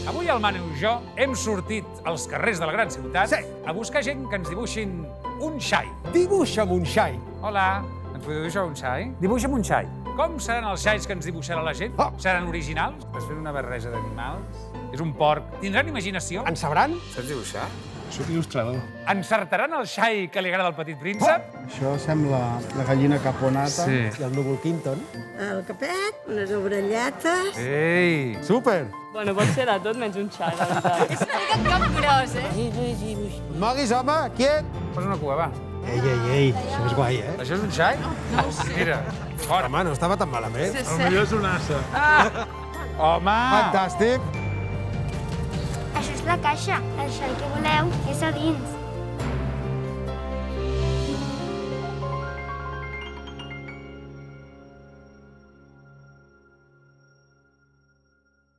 Avui el Manu i jo hem sortit als carrers de la gran ciutat Sí. a buscar gent que ens dibuixin un xai. Dibuixa'm un xai. Hola, ens podeu dibuixar un xai? Dibuixa'm un xai. Com seran els xais que ens dibuixarà la gent? Oh. Seran originals? Estàs fent una barreja d'animals? És un porc. Tindran imaginació? En sabran? Saps dibuixar? Soc il·lustrador. Encertaran el xai que li agrada al petit príncep? Això sembla la gallina caponata. Sí. I el núvol Quinton. El capet, unes orelletes... Ei! Súper. Bueno, pot ser de tot menys un xai, la veritat. És una mica cap gros, eh? No et moguis, home, quiet. Posa una cua, va. Ei, això és guai, eh? Això és un xai? No ho sé. Mira, fora. Home, no estava tan malament. Potser és un assa. Home! Fantàstic. Això és la caixa. El xai que voleu és a dins.